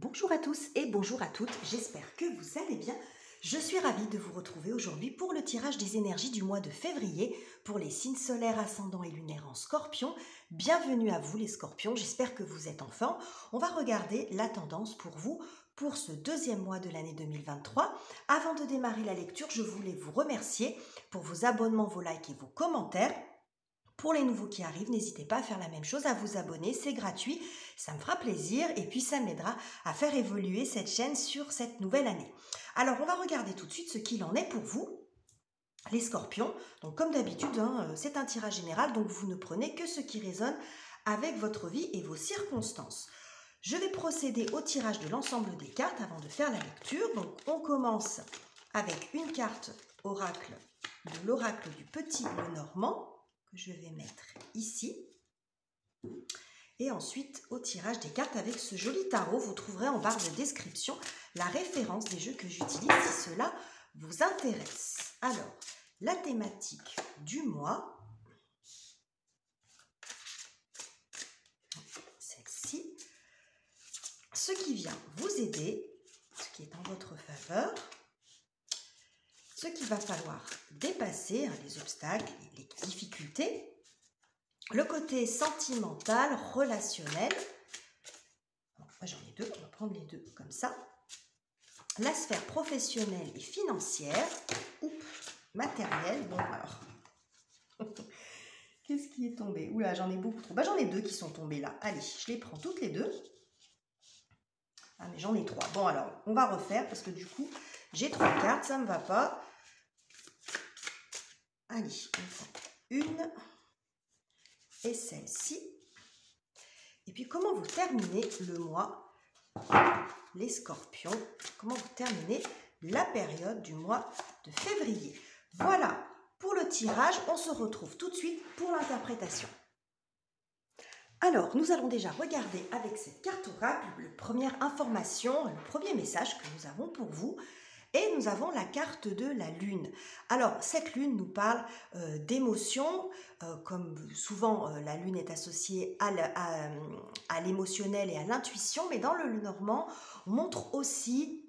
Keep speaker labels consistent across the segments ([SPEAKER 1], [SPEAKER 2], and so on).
[SPEAKER 1] Bonjour à tous et bonjour à toutes, j'espère que vous allez bien. Je suis ravie de vous retrouver aujourd'hui pour le tirage des énergies du mois de février pour les signes solaires, ascendants et lunaires en Scorpion. Bienvenue à vous les Scorpions, j'espère que vous êtes en forme. On va regarder la tendance pour vous pour ce deuxième mois de l'année 2023. Avant de démarrer la lecture, je voulais vous remercier pour vos abonnements, vos likes et vos commentaires. Pour les nouveaux qui arrivent, n'hésitez pas à faire la même chose, à vous abonner, c'est gratuit, ça me fera plaisir et puis ça m'aidera à faire évoluer cette chaîne sur cette nouvelle année. Alors on va regarder tout de suite ce qu'il en est pour vous, les Scorpions. Donc comme d'habitude, c'est un tirage général, donc vous ne prenez que ce qui résonne avec votre vie et vos circonstances. Je vais procéder au tirage de l'ensemble des cartes avant de faire la lecture. Donc on commence avec une carte oracle de l'oracle du Petit Lenormand, que je vais mettre ici. Et ensuite, au tirage des cartes avec ce joli tarot, vous trouverez en barre de description la référence des jeux que j'utilise si cela vous intéresse. Alors, la thématique du mois, celle-ci, ce qui vient vous aider, ce qui est en votre faveur, ce qu'il va falloir dépasser, les obstacles, les difficultés, le côté sentimental, relationnel. Moi j'en ai deux, on va prendre les deux comme ça. La sphère professionnelle et financière, ou matérielle. Bon alors, qu'est-ce qui est tombé? Oula, j'en ai beaucoup trop. J'en ai deux qui sont tombés là. Allez, je les prends toutes les deux. Ah mais j'en ai trois. Bon alors, on va refaire parce que du coup, j'ai trois cartes, ça ne me va pas. Allez, on prend une et celle-ci. Et puis, comment vous terminez le mois, les Scorpions? Comment vous terminez la période du mois de février? Voilà, pour le tirage, on se retrouve tout de suite pour l'interprétation. Alors, nous allons déjà regarder avec cette carte oracle la première information, le premier message que nous avons pour vous. Et nous avons la carte de la lune. Alors, cette lune nous parle d'émotions, comme souvent la lune est associée à l'émotionnel et à l'intuition, mais dans le Lenormand, on montre aussi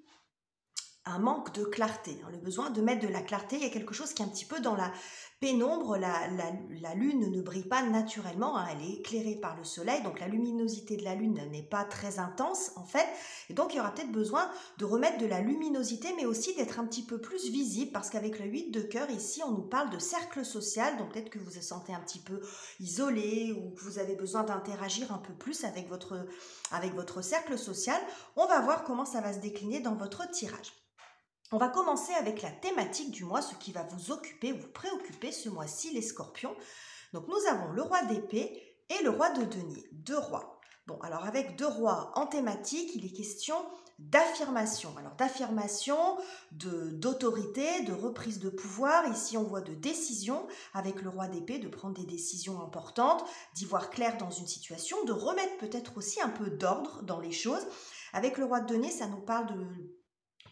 [SPEAKER 1] un manque de clarté, le besoin de mettre de la clarté. Il y a quelque chose qui est un petit peu dans la pénombre. La lune ne brille pas naturellement, elle est éclairée par le soleil, donc la luminosité de la lune n'est pas très intense en fait, et donc il y aura peut-être besoin de remettre de la luminosité, mais aussi d'être un petit peu plus visible, parce qu'avec le 8 de cœur ici, on nous parle de cercle social, donc peut-être que vous vous sentez un petit peu isolé, ou que vous avez besoin d'interagir un peu plus avec votre cercle social. On va voir comment ça va se décliner dans votre tirage. On va commencer avec la thématique du mois, ce qui va vous occuper, vous préoccuper ce mois-ci, les Scorpions. Donc nous avons le roi d'épée et le roi de denier, deux rois. Bon, alors avec deux rois en thématique, il est question d'affirmation. Alors d'affirmation, d'autorité, de reprise de pouvoir. Ici, on voit de décision avec le roi d'épée, de prendre des décisions importantes, d'y voir clair dans une situation, de remettre peut-être aussi un peu d'ordre dans les choses. Avec le roi de denier, ça nous parle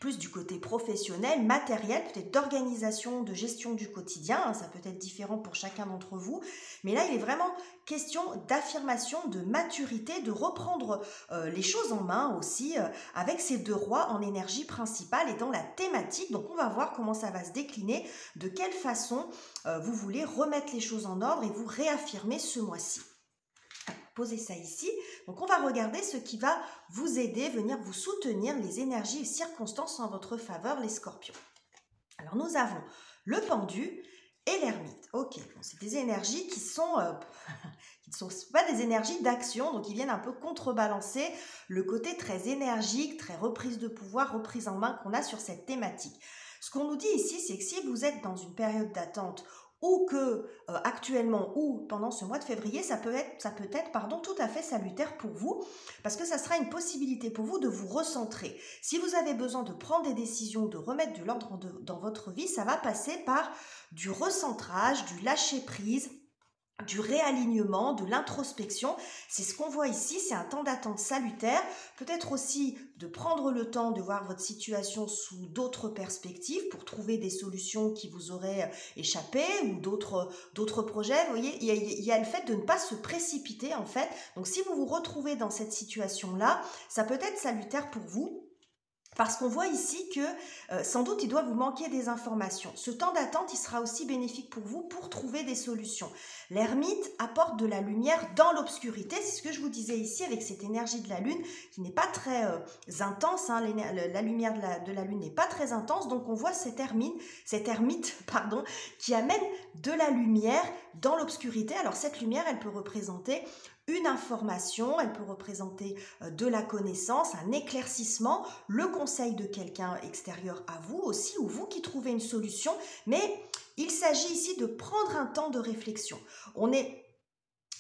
[SPEAKER 1] plus du côté professionnel, matériel, peut-être d'organisation, de gestion du quotidien, ça peut être différent pour chacun d'entre vous, mais là il est vraiment question d'affirmation, de maturité, de reprendre les choses en main aussi, avec ces deux rois en énergie principale et dans la thématique. Donc on va voir comment ça va se décliner, de quelle façon vous voulez remettre les choses en ordre et vous réaffirmer ce mois-ci. Posez ça ici. Donc on va regarder ce qui va vous aider, venir vous soutenir, les énergies et circonstances en votre faveur, les Scorpions. Alors nous avons le pendu et l'ermite. Ok, bon, c'est des énergies qui ne sont pas des énergies d'action, donc ils viennent un peu contrebalancer le côté très énergique, très reprise de pouvoir, reprise en main qu'on a sur cette thématique. Ce qu'on nous dit ici, c'est que si vous êtes dans une période d'attente ou que actuellement ou pendant ce mois de février, ça peut être tout à fait salutaire pour vous, parce que ça sera une possibilité pour vous de vous recentrer. Si vous avez besoin de prendre des décisions, de remettre de l'ordre dans votre vie, ça va passer par du recentrage, du lâcher prise, du réalignement, de l'introspection. C'est ce qu'on voit ici, c'est un temps d'attente salutaire. Peut-être aussi de prendre le temps de voir votre situation sous d'autres perspectives pour trouver des solutions qui vous auraient échappé ou d'autres projets. Vous voyez, il y a le fait de ne pas se précipiter en fait. Donc si vous vous retrouvez dans cette situation-là, ça peut être salutaire pour vous. Parce qu'on voit ici que sans doute il doit vous manquer des informations. Ce temps d'attente, il sera aussi bénéfique pour vous pour trouver des solutions. L'ermite apporte de la lumière dans l'obscurité, c'est ce que je vous disais ici avec cette énergie de la lune qui n'est pas très intense, hein. La lumière de la lune n'est pas très intense, donc on voit cet ermite pardon, qui amène de la lumière dans l'obscurité. Alors cette lumière, elle peut représenter une information, elle peut représenter de la connaissance, un éclaircissement, le conseil de quelqu'un extérieur à vous aussi, ou vous qui trouvez une solution, mais il s'agit ici de prendre un temps de réflexion.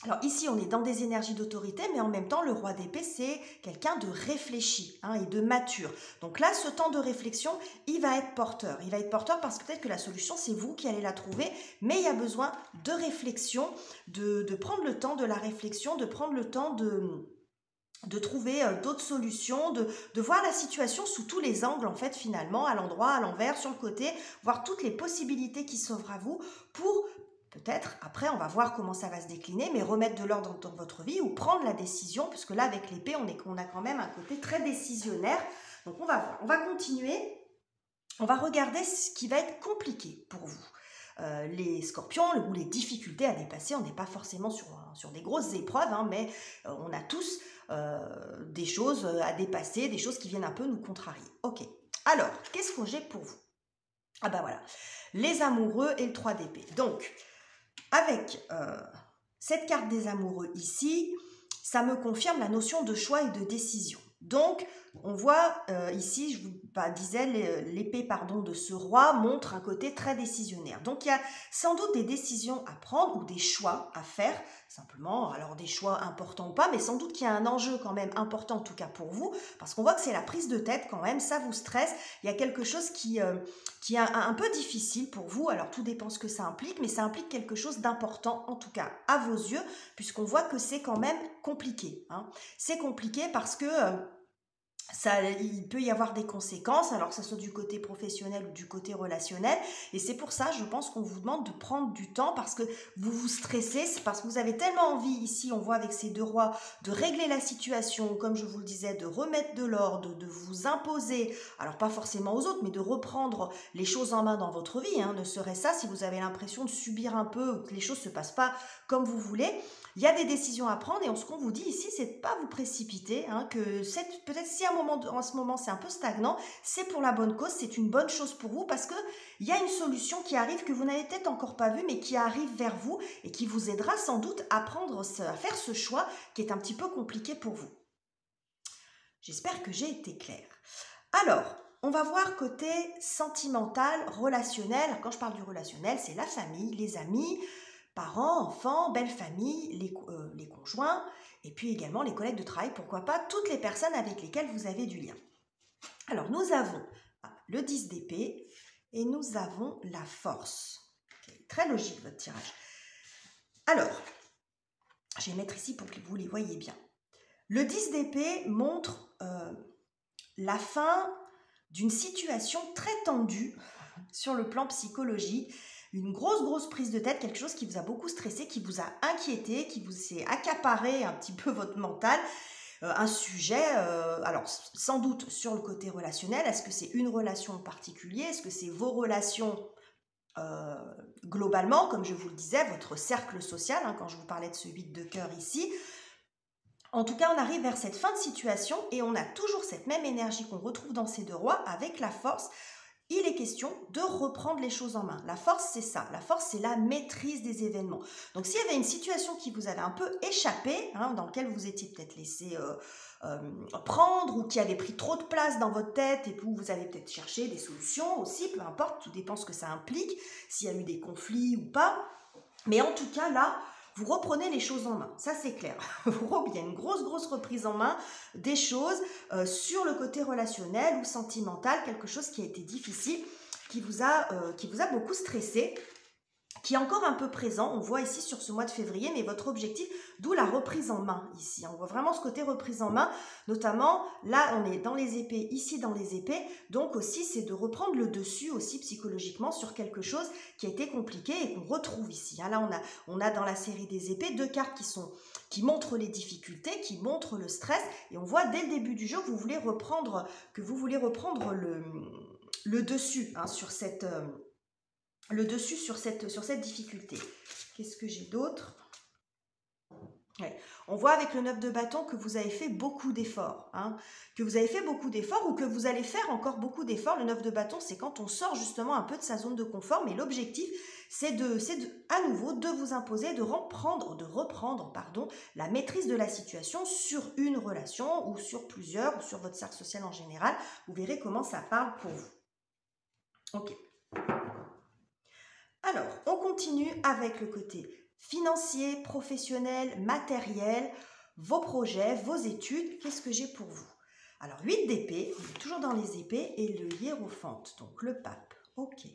[SPEAKER 1] Alors ici, on est dans des énergies d'autorité, mais en même temps, le roi d'épée, c'est quelqu'un de réfléchi hein, et de mature. Donc là, ce temps de réflexion, il va être porteur. Il va être porteur parce que peut-être que la solution, c'est vous qui allez la trouver, mais il y a besoin de réflexion, de prendre le temps de la réflexion, de prendre le temps de trouver d'autres solutions, de voir la situation sous tous les angles, en fait, finalement, à l'endroit, à l'envers, sur le côté, voir toutes les possibilités qui s'offrent à vous pour... Peut-être, après, on va voir comment ça va se décliner, mais remettre de l'ordre dans votre vie ou prendre la décision, puisque là, avec l'épée, on a quand même un côté très décisionnaire. Donc, on va voir. On va continuer. On va regarder ce qui va être compliqué pour vous. Les scorpions ou les difficultés à dépasser, on n'est pas forcément sur des grosses épreuves, hein, mais on a tous des choses à dépasser, des choses qui viennent un peu nous contrarier. Ok, alors, qu'est-ce que j'ai pour vous? Ah ben voilà, les amoureux et le 3 d'épée. Donc, avec cette carte des amoureux ici, ça me confirme la notion de choix et de décision. Donc, on voit ici, je vous disais, l'épée de ce roi montre un côté très décisionnaire. Donc, il y a sans doute des décisions à prendre ou des choix à faire, simplement, alors des choix importants ou pas, mais sans doute qu'il y a un enjeu quand même important, en tout cas pour vous, parce qu'on voit que c'est la prise de tête quand même, ça vous stresse, il y a quelque chose qui est un peu difficile pour vous, alors tout dépend ce que ça implique, mais ça implique quelque chose d'important, en tout cas à vos yeux, puisqu'on voit que c'est quand même compliqué. Hein. C'est compliqué parce que... il peut y avoir des conséquences, alors que ce soit du côté professionnel ou du côté relationnel, et c'est pour ça, je pense qu'on vous demande de prendre du temps parce que vous vous stressez, c'est parce que vous avez tellement envie, ici on voit avec ces deux rois, de régler la situation, comme je vous le disais, de remettre de l'ordre, de vous imposer, alors pas forcément aux autres, mais de reprendre les choses en main dans votre vie, hein, ne serait ça si vous avez l'impression de subir un peu ou que les choses ne se passent pas comme vous voulez. Il y a des décisions à prendre et ce qu'on vous dit ici, c'est de ne pas vous précipiter, hein, que peut-être si en ce moment c'est un peu stagnant, c'est pour la bonne cause, c'est une bonne chose pour vous parce qu'il y a une solution qui arrive que vous n'avez peut-être encore pas vue mais qui arrive vers vous et qui vous aidera sans doute à faire ce choix qui est un petit peu compliqué pour vous. J'espère que j'ai été claire. Alors, on va voir côté sentimental, relationnel. Quand je parle du relationnel, c'est la famille, les amis, parents, enfants, belle famille, les conjoints, et puis également les collègues de travail, pourquoi pas, toutes les personnes avec lesquelles vous avez du lien. Alors, nous avons le 10 d'épée et nous avons la force. Okay, très logique, votre tirage. Alors, je vais mettre ici pour que vous les voyez bien. Le 10 d'épée montre la fin d'une situation très tendue sur le plan psychologique, une grosse prise de tête, quelque chose qui vous a beaucoup stressé, qui vous a inquiété, qui vous s'est accaparé un petit peu votre mental, un sujet, alors sans doute sur le côté relationnel, est-ce que c'est une relation en particulier, est-ce que c'est vos relations globalement, comme je vous le disais, votre cercle social, hein, quand je vous parlais de ce 8 de cœur ici. En tout cas, on arrive vers cette fin de situation et on a toujours cette même énergie qu'on retrouve dans ces deux rois avec la force. Il est question de reprendre les choses en main. La force, c'est ça. La force, c'est la maîtrise des événements. Donc, s'il y avait une situation qui vous avait un peu échappé, hein, dans laquelle vous étiez peut-être laissé prendre ou qui avait pris trop de place dans votre tête et où vous avez peut-être cherché des solutions aussi, peu importe, tout dépend ce que ça implique, s'il y a eu des conflits ou pas. Mais en tout cas, là, vous reprenez les choses en main, ça c'est clair. Il y a une grosse reprise en main des choses sur le côté relationnel ou sentimental, quelque chose qui a été difficile, qui vous a beaucoup stressé. qui est encore un peu présent, on voit ici sur ce mois de février, mais votre objectif, d'où la reprise en main ici. On voit vraiment ce côté reprise en main, notamment là on est dans les épées, ici dans les épées, donc aussi c'est de reprendre le dessus aussi psychologiquement sur quelque chose qui a été compliqué et qu'on retrouve ici. Là on a dans la série des épées 2 cartes qui montrent les difficultés, qui montrent le stress, et on voit dès le début du jeu que vous voulez reprendre le dessus sur cette... sur cette difficulté. Qu'est-ce que j'ai d'autre? On voit avec le 9 de bâton que vous avez fait beaucoup d'efforts, que vous avez fait beaucoup d'efforts ou que vous allez faire encore beaucoup d'efforts. Le 9 de bâton, c'est quand on sort justement un peu de sa zone de confort, mais l'objectif, c'est à nouveau de vous imposer, de reprendre la maîtrise de la situation sur une relation ou sur plusieurs, ou sur votre cercle social en général. Vous verrez comment ça parle pour vous. Ok. Alors, on continue avec le côté financier, professionnel, matériel, vos projets, vos études. Qu'est-ce que j'ai pour vous? Alors, 8 d'épée, on est toujours dans les épées, et le hiérophante, donc le pape. Ok.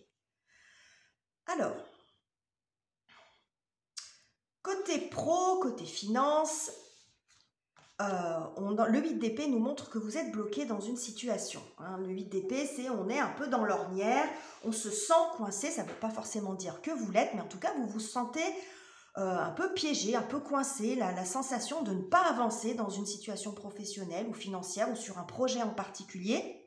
[SPEAKER 1] Alors, côté pro, côté finance, le 8 d'épée nous montre que vous êtes bloqué dans une situation. Le 8 d'épée, c'est on est un peu dans l'ornière, on se sent coincé, ça ne veut pas forcément dire que vous l'êtes, mais en tout cas, vous vous sentez un peu piégé, un peu coincé, la sensation de ne pas avancer dans une situation professionnelle ou financière ou sur un projet en particulier.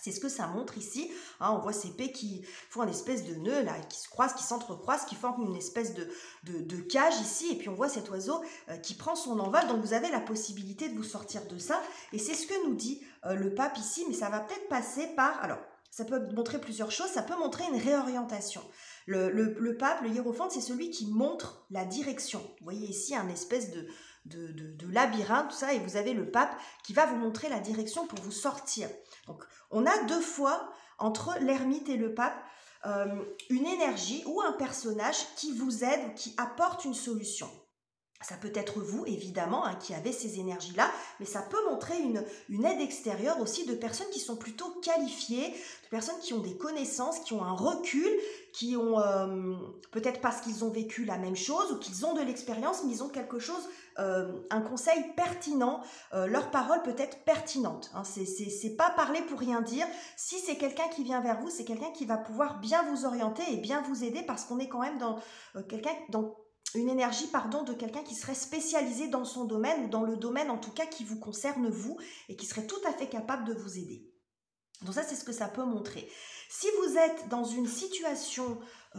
[SPEAKER 1] C'est ce que ça montre ici. On voit ces épées qui font une espèce de nœud là, qui se croisent, qui s'entrecroisent, qui forment une espèce de cage ici. Et puis on voit cet oiseau qui prend son envol. Donc vous avez la possibilité de vous sortir de ça. Et c'est ce que nous dit le pape ici. Mais ça va peut-être passer par... Alors, ça peut montrer plusieurs choses. Ça peut montrer une réorientation. Le pape, le hiérophante, c'est celui qui montre la direction. Vous voyez ici un espèce de labyrinthe, tout ça, et vous avez le pape qui va vous montrer la direction pour vous sortir. Donc, on a 2 fois, entre l'ermite et le pape, une énergie ou un personnage qui vous aide, ou qui apporte une solution. Ça peut être vous, évidemment, qui avez ces énergies-là, mais ça peut montrer une aide extérieure aussi de personnes qui sont plutôt qualifiées, de personnes qui ont des connaissances, qui ont un recul, qui ont, peut-être parce qu'ils ont vécu la même chose ou qu'ils ont de l'expérience, mais ils ont quelque chose, un conseil pertinent, leur parole peut être pertinente. C'est pas parler pour rien dire. Si c'est quelqu'un qui vient vers vous, c'est quelqu'un qui va pouvoir bien vous orienter et bien vous aider, parce qu'on est quand même dans une énergie, de quelqu'un qui serait spécialisé dans son domaine, ou dans le domaine en tout cas qui vous concerne vous, et qui serait tout à fait capable de vous aider. Donc ça, c'est ce que ça peut montrer. Si vous êtes dans une situation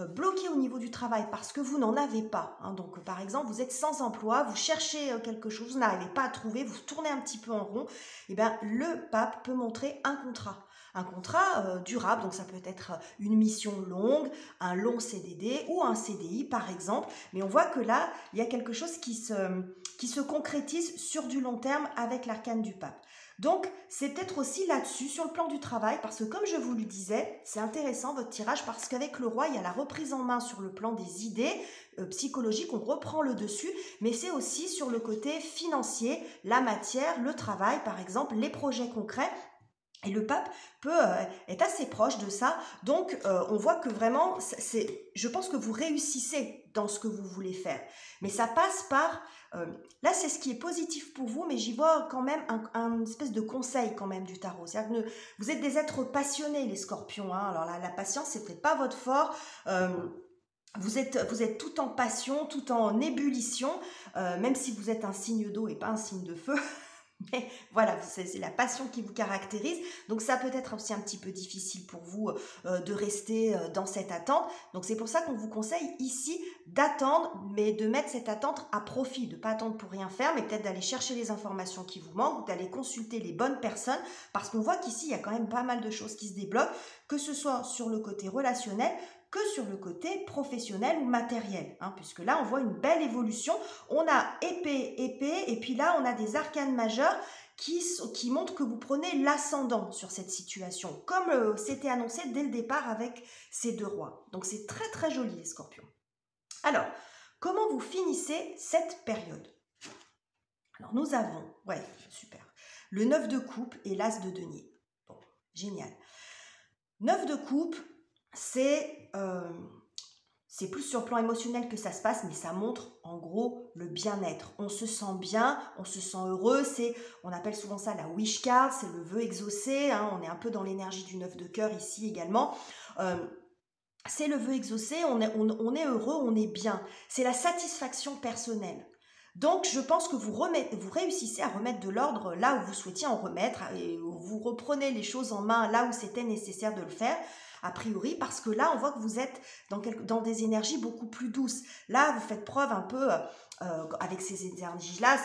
[SPEAKER 1] bloquée au niveau du travail parce que vous n'en avez pas, donc par exemple vous êtes sans emploi, vous cherchez quelque chose, vous n'arrivez pas à trouver, vous tournez un petit peu en rond, et bien le pape peut montrer un contrat durable. Donc ça peut être une mission longue, un long CDD ou un CDI par exemple, mais on voit que là il y a quelque chose qui se concrétise sur du long terme avec l'arcane du pape. Donc, c'est peut-être aussi là-dessus, sur le plan du travail, parce que comme je vous le disais, c'est intéressant votre tirage, parce qu'avec le roi, il y a la reprise en main sur le plan des idées psychologiques, on reprend le dessus, mais c'est aussi sur le côté financier, la matière, le travail, par exemple, les projets concrets. Et le pape est assez proche de ça, donc on voit que vraiment, je pense que vous réussissez dans ce que vous voulez faire. Mais ça passe par, là c'est ce qui est positif pour vous, mais j'y vois quand même un espèce de conseil quand même du tarot. C'est-à-dire que vous êtes des êtres passionnés, les scorpions, alors la patience, c'est peut-être pas votre fort. Vous êtes tout en passion, tout en ébullition, même si vous êtes un signe d'eau et pas un signe de feu. Mais voilà, c'est la passion qui vous caractérise. Donc ça peut être aussi un petit peu difficile pour vous de rester dans cette attente. Donc c'est pour ça qu'on vous conseille ici d'attendre, mais de mettre cette attente à profit, de ne pas attendre pour rien faire, mais peut-être d'aller chercher les informations qui vous manquent, ou d'aller consulter les bonnes personnes, parce qu'on voit qu'ici, il y a quand même pas mal de choses qui se débloquent, que ce soit sur le côté relationnel, que sur le côté professionnel ou matériel, puisque là on voit une belle évolution. On a épée, et puis là on a des arcanes majeures qui montrent que vous prenez l'ascendant sur cette situation, comme c'était annoncé dès le départ avec ces 2 rois. Donc c'est très très joli les scorpions. Alors, comment vous finissez cette période? Alors nous avons, super, le 9 de coupe et l'as de denier. Bon, génial. 9 de coupe, c'est c'est plus sur le plan émotionnel que ça se passe, mais ça montre en gros le bien-être. On se sent bien, on se sent heureux. On appelle souvent ça la wish card, c'est le vœu exaucé. Hein, on est un peu dans l'énergie du 9 de cœur ici également. C'est le vœu exaucé, on est heureux, on est bien. C'est la satisfaction personnelle. Donc, je pense que vous réussissez à remettre de l'ordre là où vous souhaitiez en remettre, et vous reprenez les choses en main là où c'était nécessaire de le faire, a priori, parce que là, on voit que vous êtes dans des énergies beaucoup plus douces. Là, vous faites preuve un peu, avec ces énergies-là,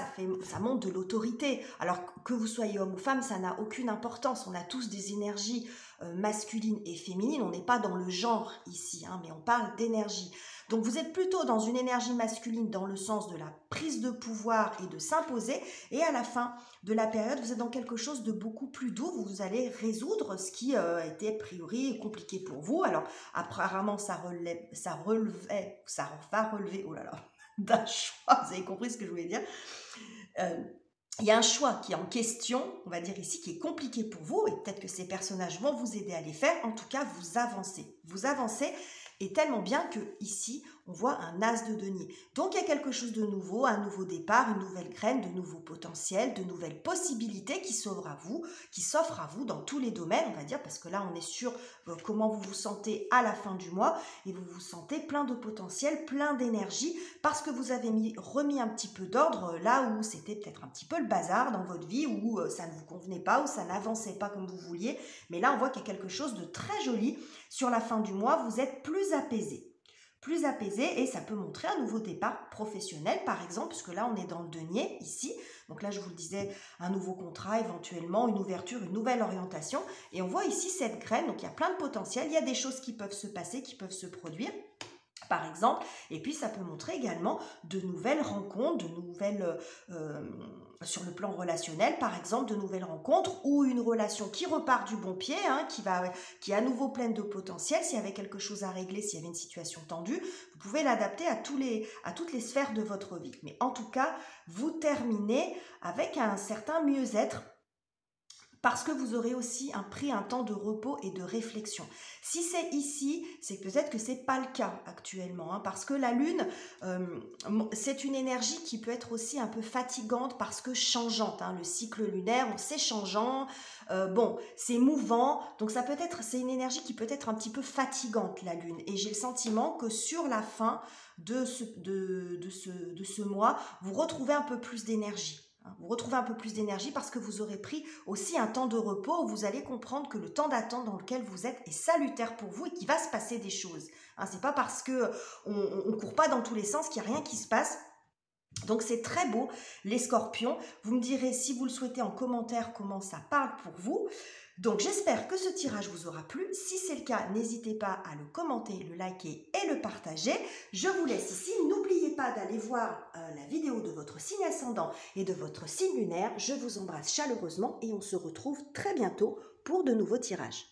[SPEAKER 1] ça montre de l'autorité. Alors, que vous soyez homme ou femme, ça n'a aucune importance. On a tous des énergies masculines et féminines. On n'est pas dans le genre ici, hein, mais on parle d'énergie. Donc, vous êtes plutôt dans une énergie masculine dans le sens de la prise de pouvoir et de s'imposer. Et à la fin de la période, vous êtes dans quelque chose de beaucoup plus doux. Vous allez résoudre ce qui était a priori compliqué pour vous. Alors, apparemment, ça va relever, oh là là, d'un choix. Vous avez compris ce que je voulais dire. Il y a un choix qui est en question, on va dire ici, qui est compliqué pour vous. Et peut-être que ces personnages vont vous aider à les faire. En tout cas, vous avancez. Vous avancez. Et tellement bien que ici, on voit un as de denier. Donc, il y a quelque chose de nouveau, un nouveau départ, une nouvelle graine, de nouveaux potentiels, de nouvelles possibilités qui s'offrent à vous dans tous les domaines, on va dire, parce que là, on est sur comment vous vous sentez à la fin du mois et vous vous sentez plein de potentiel, plein d'énergie, parce que vous avez remis un petit peu d'ordre là où c'était peut-être un petit peu le bazar dans votre vie, où ça ne vous convenait pas, où ça n'avançait pas comme vous vouliez. Mais là, on voit qu'il y a quelque chose de très joli. Sur la fin du mois, vous êtes plus apaisé et ça peut montrer un nouveau départ professionnel par exemple, puisque là on est dans le denier ici, donc là je vous le disais, un nouveau contrat éventuellement, une ouverture, une nouvelle orientation, et on voit ici cette graine, donc il y a plein de potentiel, il y a des choses qui peuvent se passer, qui peuvent se produire par exemple, et puis ça peut montrer également de nouvelles rencontres, sur le plan relationnel, par exemple, de nouvelles rencontres ou une relation qui repart du bon pied, hein, qui est à nouveau pleine de potentiel. S'il y avait quelque chose à régler, s'il y avait une situation tendue, vous pouvez l'adapter à toutes les sphères de votre vie. Mais en tout cas, vous terminez avec un certain mieux-être, parce que vous aurez aussi pris un temps de repos et de réflexion. Si c'est ici, c'est peut-être que ce n'est pas le cas actuellement, hein, parce que la Lune, c'est une énergie qui peut être aussi un peu fatigante parce que changeante. Hein, le cycle lunaire, c'est changeant, c'est mouvant, donc c'est une énergie qui peut être un petit peu fatigante, la Lune. Et j'ai le sentiment que sur la fin de ce mois, vous retrouvez un peu plus d'énergie. Vous retrouvez un peu plus d'énergie parce que vous aurez pris aussi un temps de repos où vous allez comprendre que le temps d'attente dans lequel vous êtes est salutaire pour vous et qu'il va se passer des choses. Hein, c'est pas parce qu'on ne court pas dans tous les sens qu'il n'y a rien qui se passe. Donc c'est très beau, les scorpions. Vous me direz si vous le souhaitez en commentaire comment ça parle pour vous. Donc j'espère que ce tirage vous aura plu. Si c'est le cas, n'hésitez pas à le commenter, le liker et le partager. Je vous laisse ici. N'oubliez pas d'aller voir la vidéo de votre signe ascendant et de votre signe lunaire. Je vous embrasse chaleureusement et on se retrouve très bientôt pour de nouveaux tirages.